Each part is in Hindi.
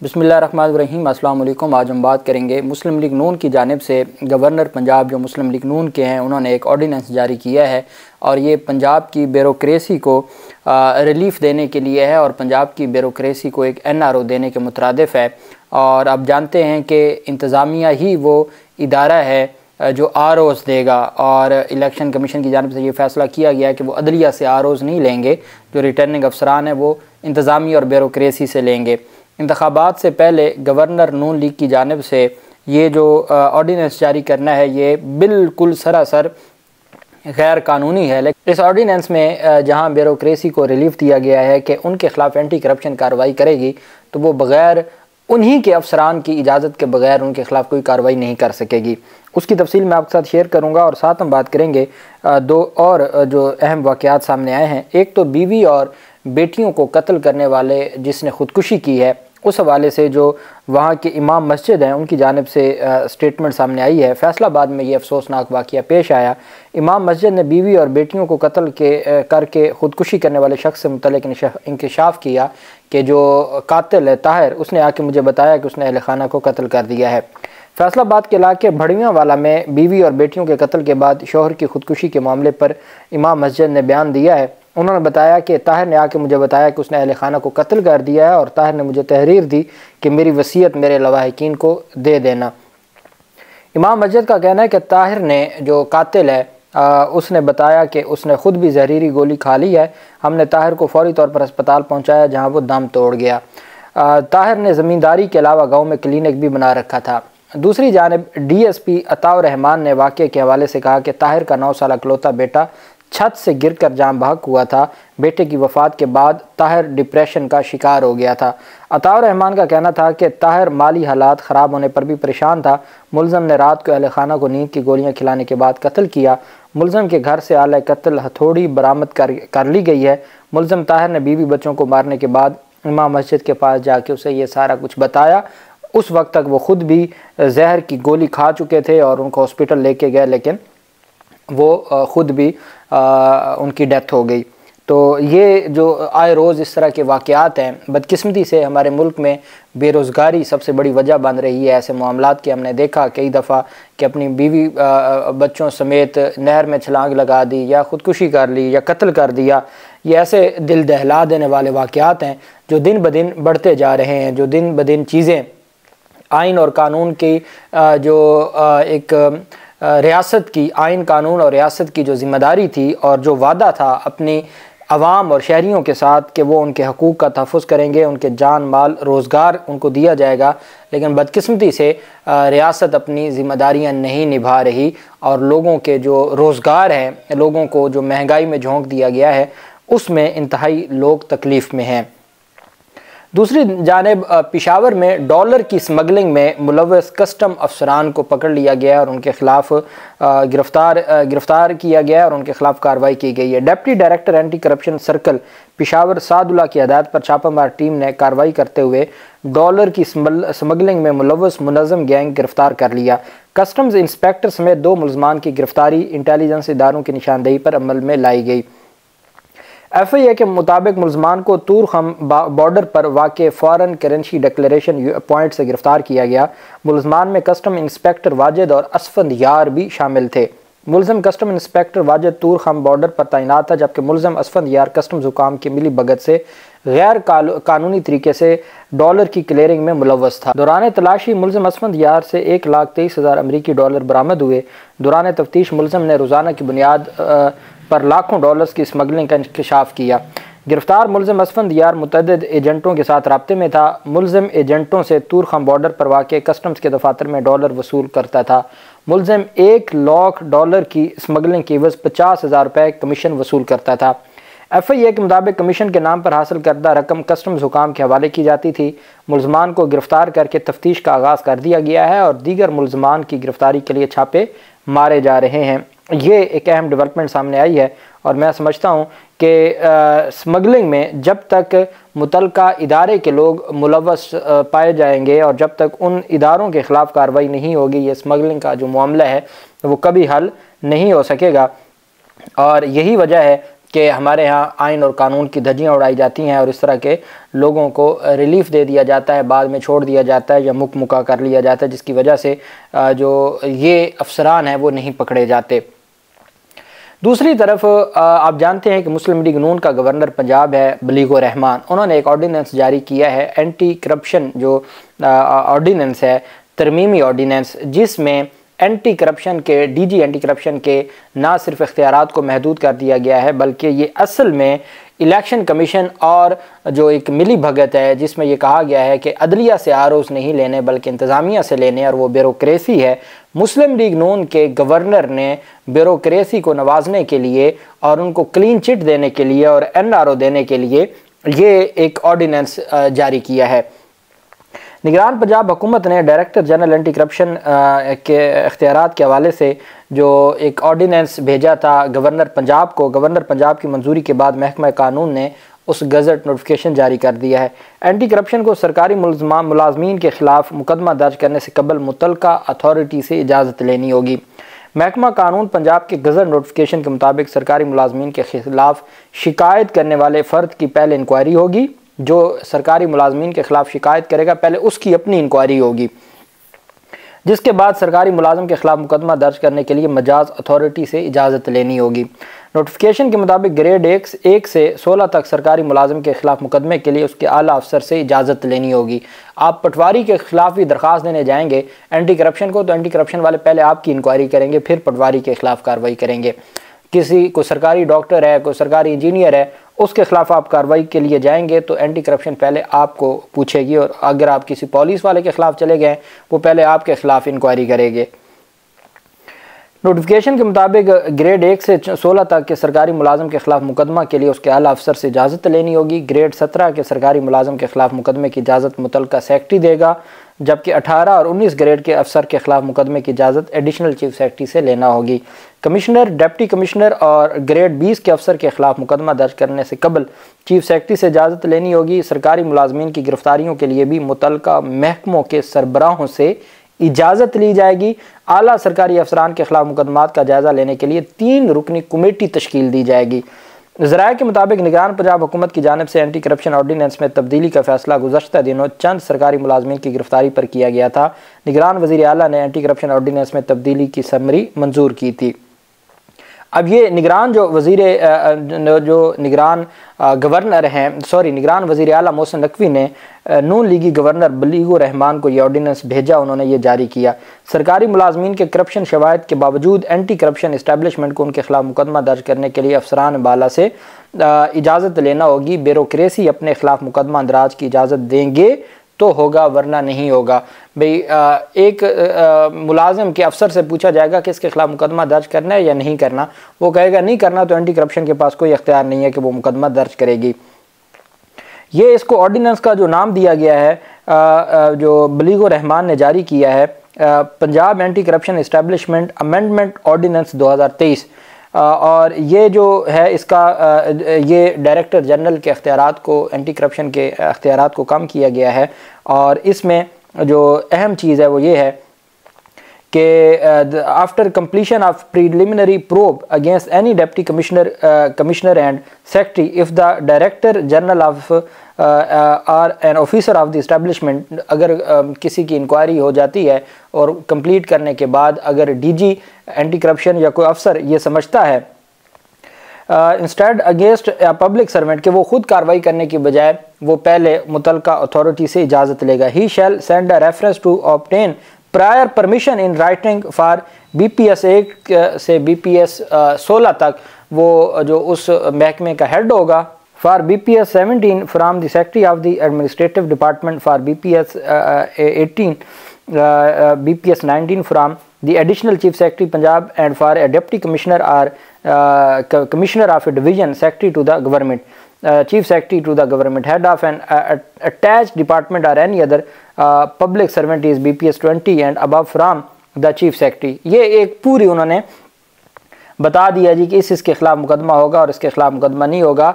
बिस्मिल्लाहिर्रहमानिर्रहीम। अस्सलाम वालेकुम। आज हम बात करेंगे मुस्लिम लीग नून की जानिब से गवर्नर पंजाब जो मुस्लिम लीग नून के हैं उन्होंने एक ऑर्डीनेंस जारी किया है और ये पंजाब की ब्यूरोक्रेसी को रिलीफ देने के लिए है और पंजाब की ब्यूरोक्रेसी को एक NRO देने के मुतरादिफ है। और आप जानते हैं कि इंतज़ामिया ही वो इदारा है जो ROs देगा और इलेक्शन कमीशन की जानिब से ये फ़ैसला किया गया है कि वो अदलिया से ROs नहीं लेंगे, जो रिटर्निंग अफसरान हैं वो इंतज़ामिया और ब्यूरोक्रेसी से लेंगे। इंतखाबात से पहले गवर्नर नून लीग की जानिब से ये जो ऑर्डीनेंस जारी करना है ये बिल्कुल सरासर गैर कानूनी है। लेकिन इस ऑर्डीनेंस में जहां ब्यूरोक्रेसी को रिलीफ दिया गया है कि उनके ख़िलाफ़ एंटी करप्शन कार्रवाई करेगी तो वो बग़ैर उन्हीं के अफसरान की इजाज़त के बगैर उनके ख़िलाफ़ कोई कार्रवाई नहीं कर सकेगी। उसकी तफसील मैं आपके साथ शेयर करूँगा और साथ हम बात करेंगे दो और जो अहम वाक़यात सामने आए हैं। एक तो बीवी और बेटियों को कत्ल करने वाले जिसने ख़ुदकुशी की है उस हवाले से जो वहाँ के इमाम मस्जिद हैं उनकी जानिब से स्टेटमेंट सामने आई है। फैसलाबाद में ये अफसोसनाक वाक़या पेश आया। इमाम मस्जिद ने बीवी और बेटियों को कत्ल करके ख़ुदकुशी करने वाले शख्स से मुतल्लिक़ इंकशाफ किया कि जो कातिल है ताहिर, उसने आके मुझे बताया कि उसने अहले खाना को कत्ल कर दिया है। फैसलाबाद के इलाके भड़वियांवाला में बीवी और बेटियों के कत्ल के बाद शौहर की ख़ुदकुशी के मामले पर इमाम मस्जिद ने बयान दिया है। उन्होंने बताया कि ताहिर ने आके मुझे बताया कि उसने अहले खाना को कत्ल कर दिया है और ताहिर ने मुझे तहरीर दी कि मेरी वसीयत मेरे लवाहिकीन को दे देना। इमाम मस्जिद का कहना है कि ताहिर ने जो कातिल है उसने बताया कि उसने ख़ुद भी जहरीली गोली खा ली है। हमने ताहिर को फौरी तौर पर अस्पताल पहुँचाया जहाँ वो दम तोड़ गया। ताहिर ने ज़मींदारी के अलावा गाँव में क्लिनिक भी बना रखा था। दूसरी जानिब DSP अताउर रहमान ने वाक़े के हवाले से कहा कि ताहिर का 9 साल इकलौता बेटा छत से गिरकर जान बहक हुआ था। बेटे की वफ़ात के बाद ताहिर डिप्रेशन का शिकार हो गया था। अताउर रहमान का कहना था कि ताहिर माली हालात ख़राब होने पर भी परेशान था। मुलज़म ने रात को अहले खाना को नींद की गोलियां खिलाने के बाद कत्ल किया। मुलज़म के घर से आला कत्ल हथौड़ी बरामद कर ली गई है। मुलज़म ताहिर ने बीवी बच्चों को मारने के बाद इमाम मस्जिद के पास जाके उसे ये सारा कुछ बताया। उस वक्त तक वो ख़ुद भी जहर की गोली खा चुके थे और उनको हॉस्पिटल लेके गए, लेकिन वो ख़ुद भी उनकी डेथ हो गई। तो ये जो आए रोज़ इस तरह के वाक़यात हैं, बदकिस्मती से हमारे मुल्क में बेरोज़गारी सबसे बड़ी वजह बन रही है। ऐसे मामलात के हमने देखा कई दफ़ा कि अपनी बीवी बच्चों समेत नहर में छलांग लगा दी या ख़ुदकुशी कर ली या कत्ल कर दिया। ये ऐसे दिल दहला देने वाले वाक़यात हैं जो दिन ब दिन बढ़ते जा रहे हैं, जो दिन ब दिन चीज़ें आइन और कानून की जो एक रियासत की आइन कानून और रियासत की जो ज़िम्मेदारी थी और जो वादा था अपनी आवाम और शहरियों के साथ कि वो उनके हकूक़ का तहफ़्फ़ुज़ करेंगे, उनके जान माल रोज़गार उनको दिया जाएगा, लेकिन बदकिस्मती से रियासत अपनी ज़िम्मेदारियां नहीं निभा रही और लोगों के जो रोज़गार हैं, लोगों को जो महंगाई में झोंक दिया गया है उसमें इंतहाई लोग तकलीफ़ में हैं। दूसरी जानिब पेशावर में डॉलर की स्मगलिंग में मुलव्वस कस्टम अफसरान को पकड़ लिया गया और उनके ख़िलाफ़ गिरफ़्तार किया गया और उनके ख़िलाफ़ कार्रवाई की गई है। Deputy director anti corruption circle Peshawar Sadullah की हदायत पर छापामार टीम ने कार्रवाई करते हुए डॉलर की स्मगलिंग में मुलव्वस मुनज़्ज़म गैंग गिरफ़्तार कर लिया। कस्टम्स इंस्पेक्टर समेत 2 मुलज़मान की गिरफ़्तारी इंटेलिजेंस इदारों की निशानदेही पर अमल में लाई गई। FIA के मुताबिक मुलज़मान को तूरखम बॉर्डर पर वाक़े फ़ॉरेन करेंसी डिक्लेरेशन पॉइंट से गिरफ़्तार किया गया। मुलज़मान में कस्टम इंस्पेक्टर वाजिद और असफंद यार भी शामिल थे। मुलज़म custom inspector Wajid Torkham border पर तैनात था, जबकि मुलज़म असफंद यार कस्टम्स हुकाम की मिली भगत से गैर कानूनी तरीके से डॉलर की क्लियरिंग में मुलव्वस था। दौरान तलाशी मुलज़म असफंद यार से 1,23,000 अमरीकी डॉलर बरामद हुए। दौरान तफ्तीश मुलज़म ने रोज़ाना की बुनियाद पर लाखों डॉलर्स की स्मगलिंग का इंकशाफ किया। गिरफ्तार मुलज़म असफंद यार मुतअद्दिद एजेंटों के साथ राब्ते में था। मुलज़म एजेंटों से तूरखम बॉर्डर पर वाक़े कस्टम्स के दफातर में डॉलर वसूल करता था। मुलज़म $1,00,000 की स्मगलिंग की एवज़ 50,000 रुपये कमीशन वसूल करता था। FIA के मुताबिक कमीशन के नाम पर हासिल करदा रकम कस्टम्स हुकाम के हवाले की जाती थी। मुलज़मान को गिरफ़्तार करके तफ्तीश का आगाज़ कर दिया गया है और दीगर मुलज़मान की गिरफ़्तारी के लिए छापे मारे जा रहे हैं। ये एक अहम डेवलपमेंट सामने आई है और मैं समझता हूँ कि स्मगलिंग में जब तक मुतलका इदारे के लोग मुलव्वस पाए जाएंगे और जब तक उन इदारों के ख़िलाफ़ कार्रवाई नहीं होगी, ये स्मगलिंग का जो मामला है वो कभी हल नहीं हो सकेगा। और यही वजह है कि हमारे यहाँ आइन और कानून की धज्जियाँ उड़ाई जाती हैं और इस तरह के लोगों को रिलीफ दे दिया जाता है, बाद में छोड़ दिया जाता है या मुक्का कर लिया जाता है, जिसकी वजह से जो ये अफसरान हैं वो नहीं पकड़े जाते। दूसरी तरफ आप जानते हैं कि मुस्लिम लीग नून का गवर्नर पंजाब है बलीगुर रहमान, उन्होंने एक ऑर्डीनेंस जारी किया है, एंटी करप्शन जो ऑर्डीनेंस है, तरमीमी ऑर्डीनेंस, जिसमें एंटी करप्शन के डीजी एंटी करप्शन के ना सिर्फ इख्तियारात को महदूद कर दिया गया है, बल्कि ये असल में इलेक्शन कमीशन और जो एक मिली भगत है जिसमें ये कहा गया है कि अदलिया से आरोज़ नहीं लेने बल्कि इंतज़ामिया से लेने, और वो ब्यूरोक्रेसी है। मुस्लिम लीग नून के गवर्नर ने ब्यूरोक्रेसी को नवाजने के लिए और उनको क्लीन चिट देने के लिए और NRO देने के लिए ये एक ऑर्डीनेंस जारी किया है। निगरान पंजाब हुकूमत ने डायरेक्टर जनरल एंटी करप्शन के इख्तियारात के हवाले से जो एक ऑर्डीनेंस भेजा था गवर्नर पंजाब को, गवर्नर पंजाब की मंजूरी के बाद महकमा कानून ने उस गज़ट नोटिफिकेशन जारी कर दिया है। एंटी करप्शन को सरकारी मुलाजमीन के ख़िलाफ़ मुकदमा दर्ज करने से कबल मुतलका अथॉरिटी से इजाज़त लेनी होगी। महकमा कानून पंजाब के गज़ट नोटिफिकेशन के मुताबिक सरकारी मुलाजमीन के ख़िलाफ़ शिकायत करने वाले फ़र्द की पहले इंक्वायरी होगी। जो सरकारी मुलाजमीन के ख़िलाफ़ शिकायत करेगा पहले उसकी अपनी इंक्वायरी होगी, जिसके बाद सरकारी मुलाजिम के ख़िलाफ़ मुकदमा दर्ज करने के लिए मजाज अथॉरिटी से इजाज़त लेनी होगी। नोटिफिकेशन के मुताबिक ग्रेड 1 से 16 तक सरकारी मुलाजिम के ख़िलाफ़ मुकदमे के लिए उसके आला अफसर से इजाज़त लेनी होगी। आप पटवारी के ख़िलाफ़ भी दरख्वास्त देने जाएंगे एंटी करप्शन को, तो एंटी करप्शन वाले पहले आपकी इंक्वायरी करेंगे, फिर पटवारी के ख़िलाफ़ कार्रवाई करेंगे। किसी को सरकारी डॉक्टर है, कोई सरकारी इंजीनियर है, उसके ख़िलाफ़ आप कार्रवाई के लिए जाएंगे तो एंटी करप्शन पहले आपको पूछेगी, और अगर आप किसी पुलिस वाले के ख़िलाफ़ चले गए वो पहले आपके ख़िलाफ़ इंक्वायरी करेंगे। नोटिफिकेशन के मुताबिक ग्रेड 1 से 16 तक के सरकारी मुलाजिम के ख़िलाफ़ मुकदमा के लिए उसके आला अफसर से इजाज़त लेनी होगी। ग्रेड 17 के सरकारी मुलाजिम के ख़िलाफ़ मुकदमे की इजाज़त मुतलका सेक्रेटरी देगा, जबकि 18 और 19 ग्रेड के अफसर के ख़िलाफ़ मुकदमे की इजाज़त एडिशनल चीफ सेक्रेटरी से लेना होगी। कमिश्नर, डिप्टी कमिश्नर और ग्रेड 20 के अफसर के ख़िलाफ़ मुकदमा दर्ज करने से कबल चीफ सेक्रेटरी से इजाज़त लेनी होगी। सरकारी मुलाजमीन की गिरफ्तारियों के लिए भी मुतलका महकमों के सरबराहों से इजाज़त ली जाएगी। आला सरकारी अफसरान के ख़िलाफ़ मुकदमात का जायज़ा लेने के लिए 3 रुकनी कमेटी तश्कील दी जाएगी। ज़राए के मुताबिक निगरान पंजाब हुकूमत की जानिब से एंटी करप्शन ऑर्डीनेंस में तब्दीली का फैसला गुज़श्ता दिनों चंद सरकारी मुलाजमीन की गिरफ्तारी पर किया गया था। निगरान वज़ीर आला ने एंटी करप्शन ऑर्डीनेंस में तब्दीली की समरी मंजूर की थी। अब ये निगरान जो निगरान गवर्नर हैं, निगरान वज़ीर आला मोहसिन नकवी ने नून लीगी गवर्नर बलीगुर रहमान को ये ऑर्डीनेंस भेजा, उन्होंने ये जारी किया। सरकारी मुलाजमीन के करप्शन शवायद के बावजूद एंटी करप्शन इस्टेब्लिशमेंट को उनके खिलाफ मुकदमा दर्ज करने के लिए अफसरान बाला से इजाज़त लेना होगी। ब्यूरोक्रेसी अपने खिलाफ मुकदमा दराज की इजाज़त देंगे तो होगा, वरना नहीं होगा। भाई एक मुलाजिम के अफसर से पूछा जाएगा कि इसके खिलाफ मुकदमा दर्ज करना है या नहीं करना, वो कहेगा नहीं करना, तो एंटी करप्शन के पास कोई अख्तियार नहीं है कि वो मुकदमा दर्ज करेगी। ये इसको ऑर्डीनेंस का जो नाम दिया गया है, जो बलीगुर रहमान ने जारी किया है, Punjab anti corruption establishment amendment ordinance 2023, और ये जो है इसका ये डायरेक्टर जनरल के अख्तियारात को, एंटी करप्शन के अख्तियारात को कम किया गया है। और इसमें जो अहम चीज़ है वो ये है कि after completion of preliminary probe against any deputy commissioner and secretary if the director general of R N officer of the establishment, अगर किसी की इंक्वायरी हो जाती है और कंप्लीट करने के बाद अगर डीजी एंटी करप्शन या कोई अफसर ये समझता है इंस्टेड अगेंस्ट पब्लिक सर्वेंट के वो खुद कार्रवाई करने की बजाय वो पहले मुतलका अथॉरिटी से इजाज़त लेगा। He shall send a reference to obtain prior permission in writing for BPS 1 से BPS 16 तक वो जो उस महकमे का हेड होगा। For BPS 17 from the secretary of the administrative department, for BPS 18 BPS 19 from the additional chief secretary Punjab, and for a deputy commissioner और commissioner of a division secretary to the government, chief secretary to the government, head of an attached department or any other public servant is BPS 20 and above from the chief secretary। ये एक पूरी उन्होंने बता दिया जी कि इसके खिलाफ मुकदमा होगा और इसके खिलाफ मुकदमा नहीं होगा।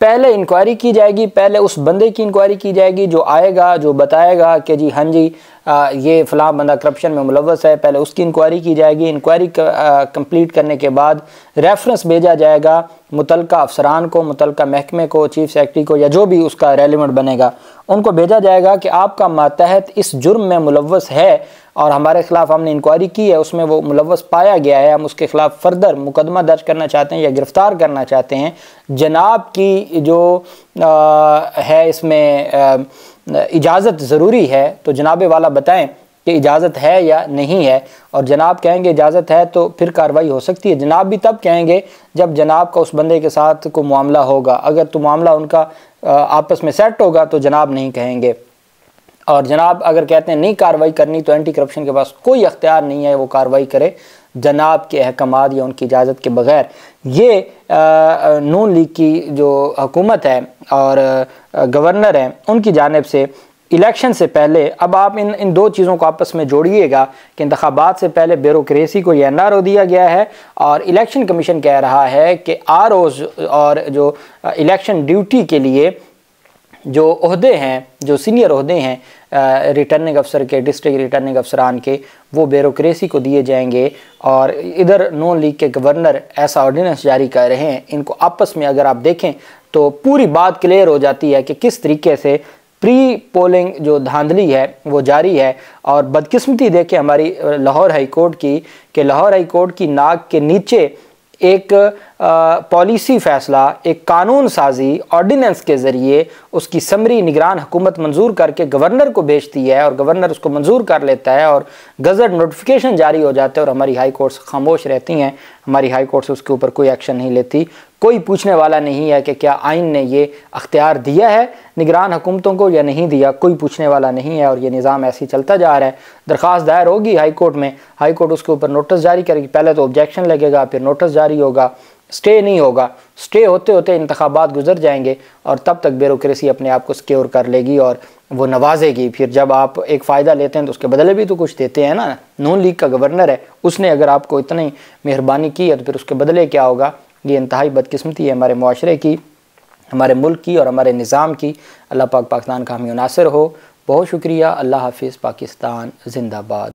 पहले इंक्वायरी की जाएगी, पहले उस बंदे की इंक्वायरी की जाएगी जो आएगा, जो बताएगा कि जी हाँ जी ये फ़लाँ बंदा करप्शन में मुलव्वस है, पहले उसकी इंक्वायरी की जाएगी। इंक्वायरी कंप्लीट करने के बाद रेफरेंस भेजा जाएगा मुतलका अफसरान को, मुतलका महकमे को, चीफ सेक्रेटरी को, या जो भी उसका रेलिवेंट बनेगा उनको भेजा जाएगा कि आपका मातहत इस जुर्म में मुलव्वस है और हमारे ख़िलाफ़ हमने इंक्वायरी की है, उसमें वो मुलव्वस पाया गया है, हम उसके ख़िलाफ़ फ़र्दर मुकदमा दर्ज करना चाहते हैं या गिरफ़्तार करना चाहते हैं। जनाब की जो है इसमें इजाज़त ज़रूरी है, तो जनाब वाला बताएं कि इजाज़त है या नहीं है, और जनाब कहेंगे इजाज़त है तो फिर कार्रवाई हो सकती है। जनाब भी तब कहेंगे जब जनाब का उस बंदे के साथ कोई मामला होगा। अगर तो मामला उनका आपस में सेट होगा तो जनाब नहीं कहेंगे, और जनाब अगर कहते हैं नहीं कार्रवाई करनी तो एंटी करप्शन के पास कोई अख्तियार नहीं है वो कार्रवाई करे जनाब के अहकामात या उनकी इजाज़त के बगैर। ये नून लीग की जो हुकूमत है और गवर्नर हैं उनकी जानिब से इलेक्शन से पहले, अब आप इन दो चीज़ों को आपस में जोड़िएगा कि इंतखाबात से पहले ब्यूरोक्रेसी को यह NRO दिया गया है और इलेक्शन कमीशन कह रहा है कि ROs और जो इलेक्शन ड्यूटी के लिए जो ओहदे हैं, जो सीनियर ओहदे हैं रिटर्निंग अफसर के, डिस्ट्रिक्ट रिटर्निंग अफसरान के, वो ब्यूरोक्रेसी को दिए जाएंगे। और इधर नून लीग के गवर्नर ऐसा ऑर्डिनेंस जारी कर रहे हैं। इनको आपस में अगर आप देखें तो पूरी बात क्लियर हो जाती है कि किस तरीके से प्री पोलिंग जो धांधली है वो जारी है। और बदकिस्मती देखें हमारी लाहौर हाई कोर्ट की कि लाहौर हाई कोर्ट की नाक के नीचे एक पॉलिसी फ़ैसला, एक कानून साजी ऑर्डिनेंस के ज़रिए उसकी समरी निगरान हुकूमत मंजूर करके गवर्नर को भेजती है और गवर्नर उसको मंजूर कर लेता है और गज़ट नोटिफिकेशन जारी हो जाता है, और हमारी हाई कोर्ट्स खामोश रहती हैं। हमारी हाई कोर्ट्स उसके ऊपर कोई एक्शन नहीं लेती। कोई पूछने वाला नहीं है कि क्या आइन ने ये अख्तियार दिया है निगरान हुकूमतों को या नहीं दिया, कोई पूछने वाला नहीं है, और ये निज़ाम ऐसे ही चलता जा रहा है। दरख्वास्त दायर होगी हाई कोर्ट में, हाई कोर्ट उसके ऊपर नोटिस जारी करेगी, पहले तो ऑब्जेक्शन लगेगा, फिर नोटिस जारी होगा, स्टे नहीं होगा। स्टे होते होते इंतखाबात गुजर जाएंगे और तब तक ब्यूरोक्रेसी अपने आप को सिक्योर कर लेगी और वो नवाजेगी। फिर जब आप एक फ़ायदा लेते हैं तो उसके बदले भी तो कुछ देते हैं ना। नून लीग का गवर्नर है, उसने अगर आपको इतनी मेहरबानी की है तो फिर उसके बदले क्या होगा। ये इंतहाई बदकिस्मती है हमारे मुआशरे की, हमारे मुल्क की और हमारे निज़ाम की। अल्लाह पाक पाकिस्तान का हामी नासिर हो। बहुत शुक्रिया। अल्लाह हाफिज़। पाकिस्तान जिंदाबाद।